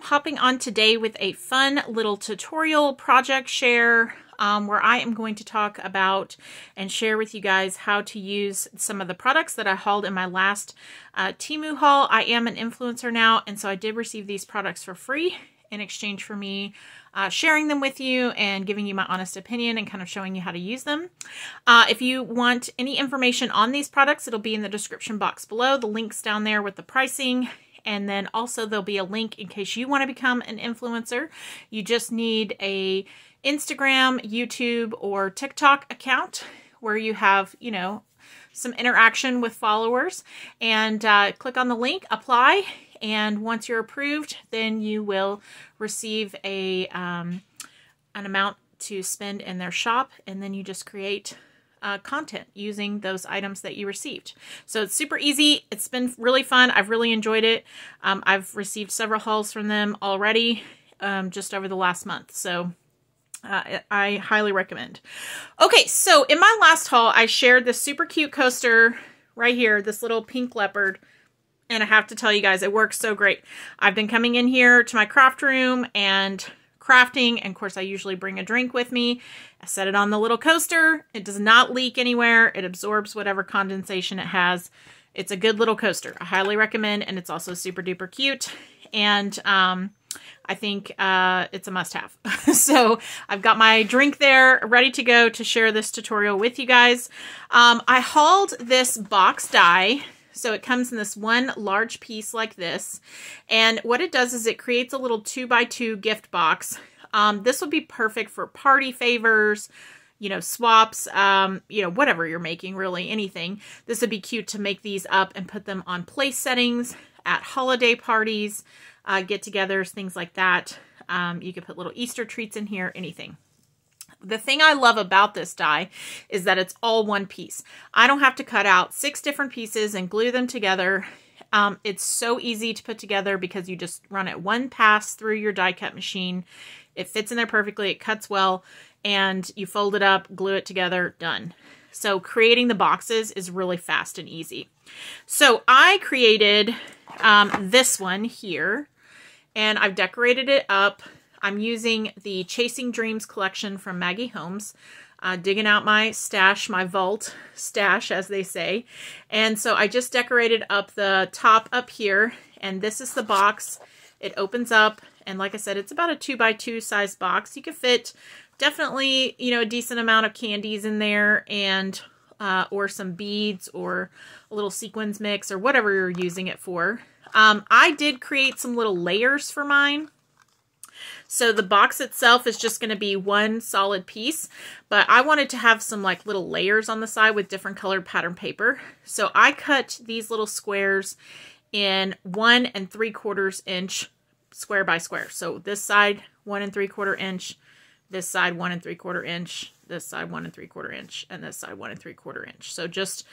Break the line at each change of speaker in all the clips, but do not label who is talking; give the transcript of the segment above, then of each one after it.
hopping on today with a fun little tutorial project share where I am going to talk about and share with you guys how to use some of the products that I hauled in my last Temu haul. I am an influencer now, and so I did receive these products for free in exchange for me sharing them with you and giving you my honest opinion and kind of showing you how to use them. If you want any information on these products, it'll be in the description box below. The link's down there with the pricing. And then also there'll be a link in case you want to become an influencer. You just need a Instagram, YouTube, or TikTok account where you have, you know, some interaction with followers, and click on the link, apply, and once you're approved, then you will receive a an amount to spend in their shop, and then you just create content using those items that you received. So it's super easy. It's been really fun. I've really enjoyed it. I've received several hauls from them already just over the last month. So I highly recommend. Okay, so in my last haul, I shared this super cute coaster right here, this little pink leopard. And I have to tell you guys, it works so great. I've been coming in here to my craft room and crafting, and of course I usually bring a drink with me. I set it on the little coaster. It does not leak anywhere. It absorbs whatever condensation it has. It's a good little coaster. I highly recommend, and it's also super duper cute. And I think it's a must-have. So I've got my drink there ready to go to share this tutorial with you guys. I hauled this box die. So it comes in this one large piece like this. And what it does is it creates a little 2x2 gift box. This would be perfect for party favors, you know, swaps, you know, whatever you're making, really, anything. This would be cute to make these up and put them on place settings at holiday parties, get-togethers, things like that. You could put little Easter treats in here, anything. The thing I love about this die is that it's all one piece. I don't have to cut out 6 different pieces and glue them together. It's so easy to put together because you just run it one pass through your die cut machine. It fits in there perfectly, it cuts well, and you fold it up, glue it together, done. So creating the boxes is really fast and easy. So I created this one here, and I've decorated it up. I'm using the Chasing Dreams collection from Maggie Holmes, digging out my stash, my vault stash, as they say. And so I just decorated up the top up here, and this is the box. It opens up, and like I said, it's about a 2x2 size box. You can fit definitely, you know, a decent amount of candies in there, and or some beads or a little sequins mix or whatever you're using it for. I did create some little layers for mine. So the box itself is just going to be one solid piece, but I wanted to have some like little layers on the side with different colored pattern paper. So I cut these little squares in 1 3/4 inch square by square. So this side 1 3/4 inch, this side 1 3/4 inch, this side 1 3/4 inch, and this side 1 3/4 inch. So just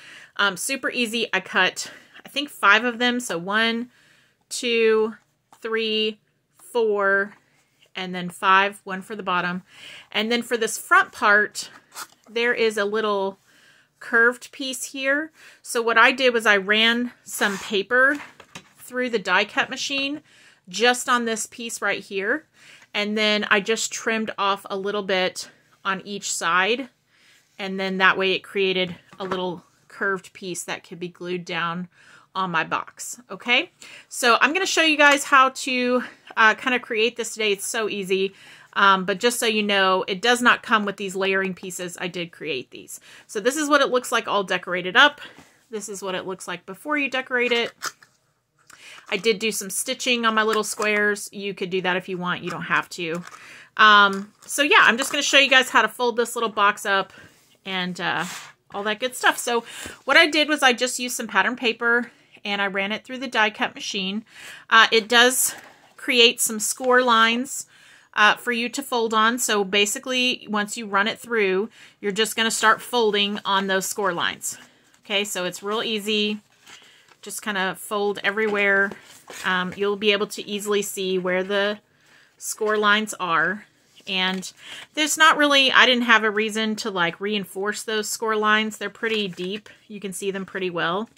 super easy. I cut, I think 5 of them. So 1, 2, 3, 4, and then 5, 1 for the bottom. And then for this front part, there is a little curved piece here. So what I did was I ran some paper through the die cut machine just on this piece right here. And then I just trimmed off a little bit on each side. And then that way it created a little curved piece that could be glued down on my box. Okay, so I'm going to show you guys how to kind of create this today. It's so easy, but just so you know, it does not come with these layering pieces. I did create these. So this is what it looks like all decorated up. This is what it looks like before you decorate it. I did do some stitching on my little squares. You could do that if you want. You don't have to. So yeah, I'm just going to show you guys how to fold this little box up and all that good stuff. So what I did was I just used some pattern paper and I ran it through the die cut machine. It does create some score lines for you to fold on. So basically, once you run it through, you're just going to start folding on those score lines. Okay, so it's real easy. Just kind of fold everywhere. You'll be able to easily see where the score lines are. And there's not really, I didn't have a reason to like reinforce those score lines. They're pretty deep. You can see them pretty well.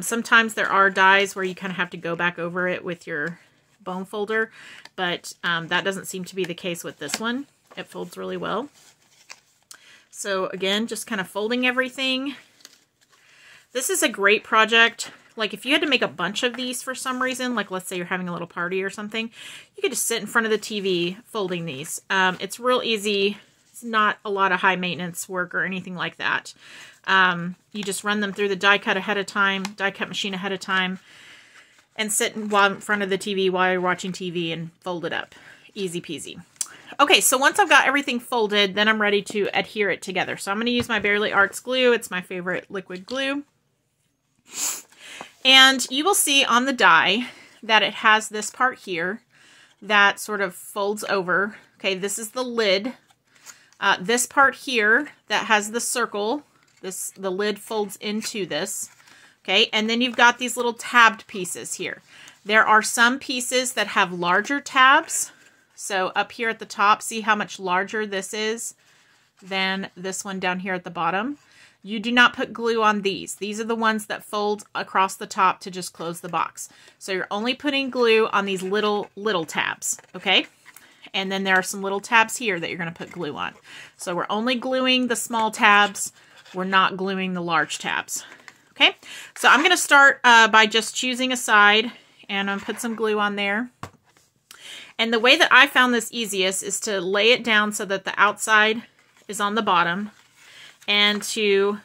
Sometimes there are dies where you kind of have to go back over it with your bone folder, but that doesn't seem to be the case with this one. It folds really well. So again, just kind of folding everything. This is a great project. Like if you had to make a bunch of these for some reason, like let's say you're having a little party or something, you could just sit in front of the TV folding these. It's real easy. It's not a lot of high maintenance work or anything like that. You just run them through the die cut machine ahead of time, and sit in front of the TV while you're watching TV and fold it up. Easy peasy. Okay, so once I've got everything folded, then I'm ready to adhere it together. So I'm going to use my Bearly Arts glue. It's my favorite liquid glue. And you will see on the die that it has this part here that sort of folds over. Okay, this is the lid. This part here that has the circle, the lid folds into this. Okay, and then you've got these little tabbed pieces here. There are some pieces that have larger tabs. So up here at the top, see how much larger this is than this one down here at the bottom? You do not put glue on these. These are the ones that fold across the top to just close the box. So you're only putting glue on these little tabs, okay? And then there are some little tabs here that you're going to put glue on. So we're only gluing the small tabs. We're not gluing the large tabs, okay? So I'm going to start by just choosing a side, and I'm going to put some glue on there. And the way that I found this easiest is to lay it down so that the outside is on the bottom, and to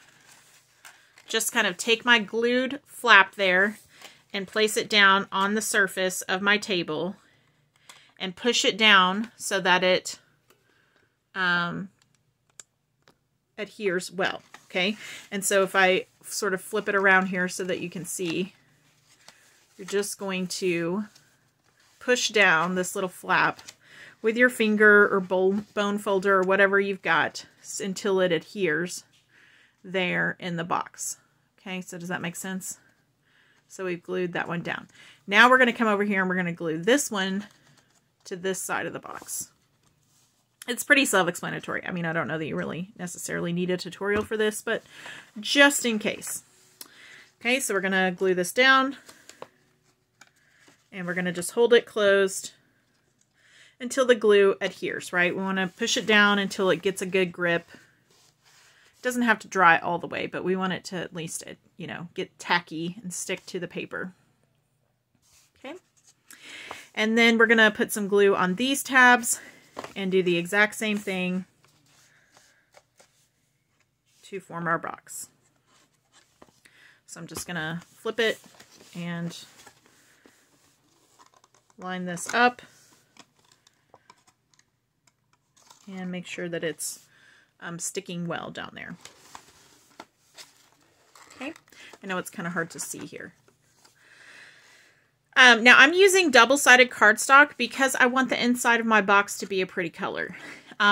just kind of take my glued flap there and place it down on the surface of my table and push it down so that it adheres well, okay? And so if I sort of flip it around here so that you can see, you're just going to push down this little flap with your finger or bone folder or whatever you've got until it adheres there in the box. Okay, so does that make sense? So we've glued that one down. Now we're going to come over here and we're going to glue this one to this side of the box. It's pretty self-explanatory. I mean, I don't know that you really necessarily need a tutorial for this, but just in case. Okay, so we're going to glue this down, and we're going to just hold it closed until the glue adheres, right? We want to push it down until it gets a good grip. It doesn't have to dry all the way, but we want it to at least, you know, get tacky and stick to the paper. Okay. And then we're going to put some glue on these tabs and do the exact same thing to form our box. So I'm just going to flip it and line this up and make sure that it's sticking well down there. Okay, I know it's kind of hard to see here. Now I'm using double-sided cardstock because I want the inside of my box to be a pretty color.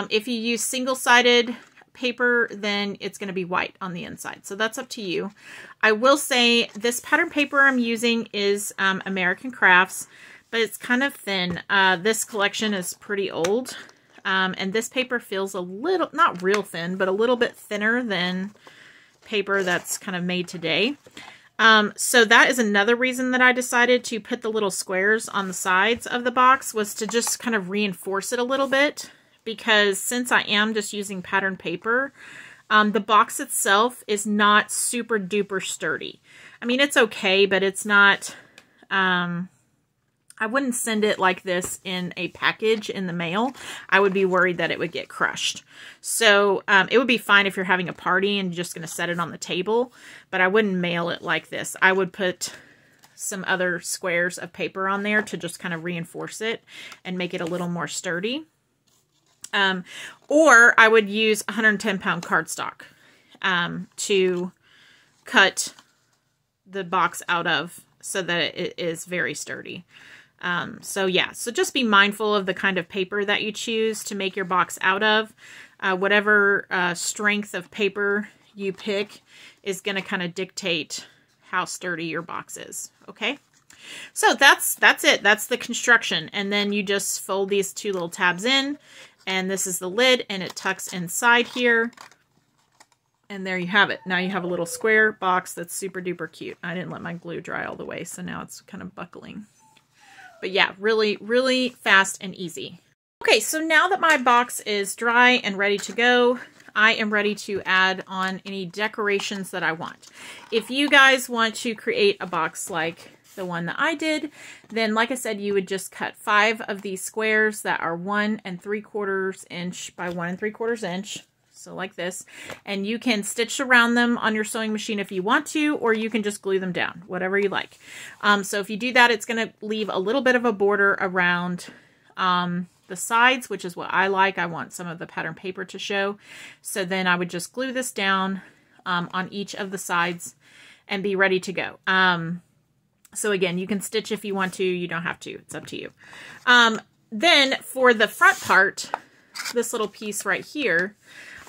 If you use single-sided paper, then it's going to be white on the inside. So that's up to you. I will say this pattern paper I'm using is American Crafts, but it's kind of thin. This collection is pretty old. And this paper feels a little, not real thin, but a little bit thinner than paper that's kind of made today. So that is another reason that I decided to put the little squares on the sides of the box, was to just kind of reinforce it a little bit. Because since I am just using pattern paper, the box itself is not super duper sturdy. I mean, it's okay, but it's not, I wouldn't send it like this in a package in the mail. I would be worried that it would get crushed. So it would be fine if you're having a party and you're just going to set it on the table, but I wouldn't mail it like this. I would put some other squares of paper on there to just kind of reinforce it and make it a little more sturdy. Or I would use 110-pound cardstock to cut the box out of so that it is very sturdy. So yeah, so just be mindful of the kind of paper that you choose to make your box out of. Whatever strength of paper you pick is going to kind of dictate how sturdy your box is. Okay, so that's it. That's the construction. And then you just fold these two little tabs in, and this is the lid, and it tucks inside here. And there you have it. Now you have a little square box that's super duper cute. I didn't let my glue dry all the way, so now it's kind of buckling. But yeah, really, really fast and easy. Okay, so now that my box is dry and ready to go, I am ready to add on any decorations that I want. If you guys want to create a box like the one that I did, then like I said, you would just cut 5 of these squares that are 1 3/4 inch by 1 3/4 inch. So like this, and you can stitch around them on your sewing machine if you want to, or you can just glue them down, whatever you like. So if you do that, it's going to leave a little bit of a border around the sides, which is what I like. I want some of the pattern paper to show. So then I would just glue this down on each of the sides and be ready to go. So again, you can stitch if you want to, you don't have to, it's up to you. Then for the front part, this little piece right here,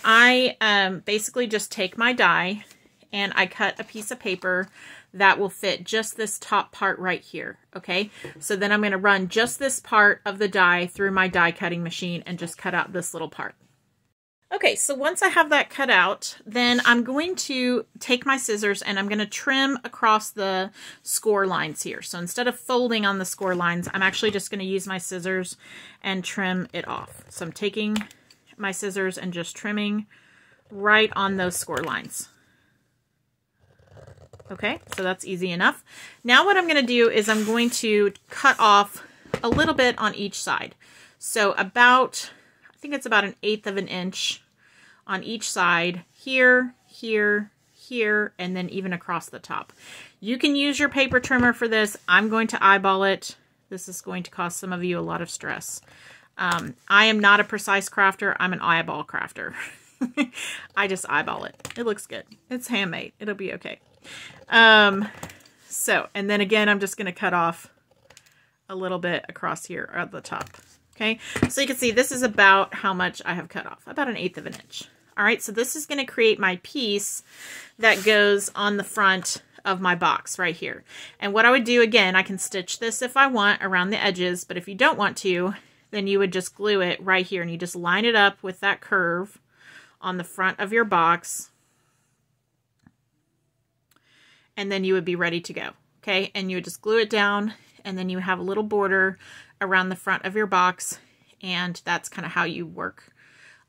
I basically just take my die and I cut a piece of paper that will fit just this top part right here, okay? So then I'm going to run just this part of the die through my die cutting machine and just cut out this little part. Okay, so once I have that cut out, then I'm going to take my scissors and I'm going to trim across the score lines here. So instead of folding on the score lines, I'm actually just going to use my scissors and trim it off. So I'm taking my scissors and just trimming right on those score lines. Okay, so that's easy enough. Now what I'm going to do is I'm going to cut off a little bit on each side. So about, I think it's about 1/8 of an inch on each side, here, here, here, and then even across the top. You can use your paper trimmer for this. I'm going to eyeball it. This is going to cause some of you a lot of stress. I am not a precise crafter. I'm an eyeball crafter. I just eyeball it. It looks good. It's handmade. It'll be okay. So, and then again, I'm just going to cut off a little bit across here at the top. Okay. So you can see this is about how much I have cut off, about 1/8 of an inch. All right. So this is going to create my piece that goes on the front of my box right here. And what I would do, again, I can stitch this if I want around the edges, but if you don't want to, then you would just glue it right here and you just line it up with that curve on the front of your box. And then you would be ready to go. Okay. And you would just glue it down and then you have a little border around the front of your box. And that's kind of how you work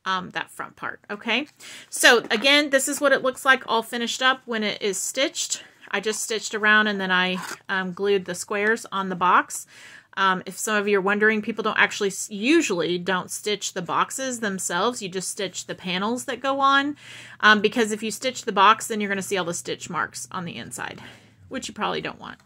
that front part. Okay. So again, this is what it looks like all finished up when it is stitched. I just stitched around and then I glued the squares on the box. If some of you are wondering, people don't actually usually don't stitch the boxes themselves. You just stitch the panels that go on. Because if you stitch the box, then you're going to see all the stitch marks on the inside, which you probably don't want.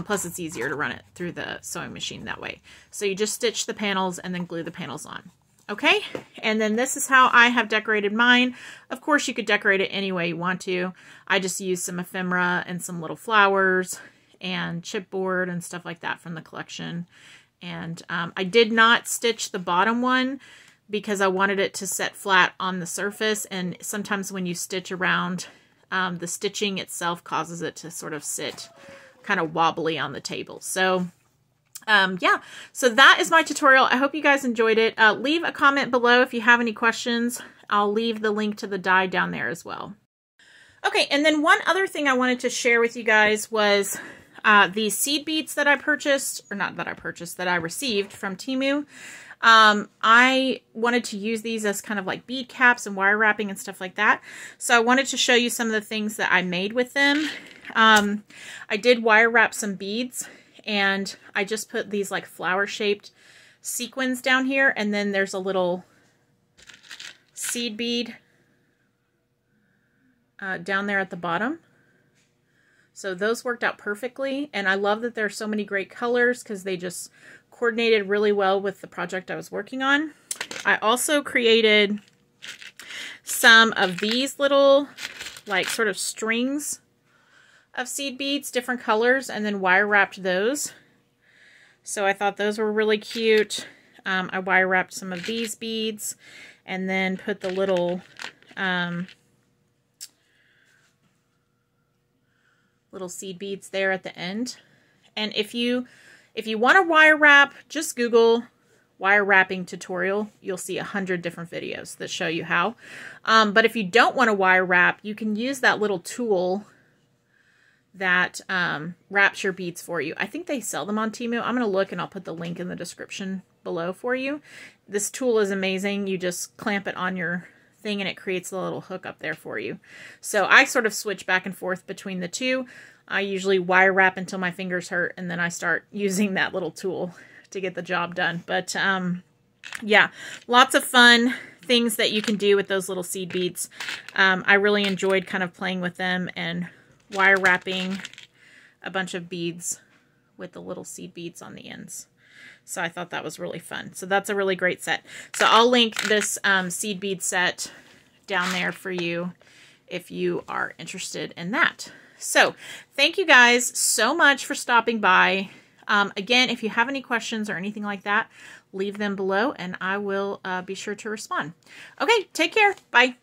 Plus it's easier to run it through the sewing machine that way. So you just stitch the panels and then glue the panels on. Okay, and then this is how I have decorated mine. Of course, you could decorate it any way you want to. I just used some ephemera and some little flowers and chipboard and stuff like that from the collection. And I did not stitch the bottom one because I wanted it to set flat on the surface. And sometimes when you stitch around, the stitching itself causes it to sort of sit kind of wobbly on the table. So yeah, so that is my tutorial. I hope you guys enjoyed it. Leave a comment below if you have any questions. I'll leave the link to the die down there as well. Okay, and then one other thing I wanted to share with you guys was these seed beads that I purchased, or not that I purchased, that I received from Temu. I wanted to use these as kind of like bead caps and wire wrapping and stuff like that. So I wanted to show you some of the things that I made with them. I did wire wrap some beads. And I just put these like flower shaped sequins down here. And then there's a little seed bead down there at the bottom. So those worked out perfectly. And I love that there are so many great colors because they just coordinated really well with the project I was working on. I also created some of these little like sort of strings of seed beads, different colors, and then wire wrapped those. So I thought those were really cute. I wire wrapped some of these beads and then put the little little seed beads there at the end. And if you want to wire wrap, just Google wire wrapping tutorial. You'll see 100 different videos that show you how. But if you don't want to wire wrap, you can use that little tool that wraps your beads for you. I think they sell them on Temu. I'm going to look and I'll put the link in the description below for you. This tool is amazing. You just clamp it on your thing and it creates a little hook up there for you. So I sort of switch back and forth between the two. I usually wire wrap until my fingers hurt, and then I start using that little tool to get the job done. But yeah, lots of fun things that you can do with those little seed beads. I really enjoyed kind of playing with them and wire wrapping a bunch of beads with the little seed beads on the ends. So I thought that was really fun. So that's a really great set. So I'll link this seed bead set down there for you if you are interested in that. So thank you guys so much for stopping by. Again, if you have any questions or anything like that, leave them below and I will be sure to respond. Okay, take care. Bye.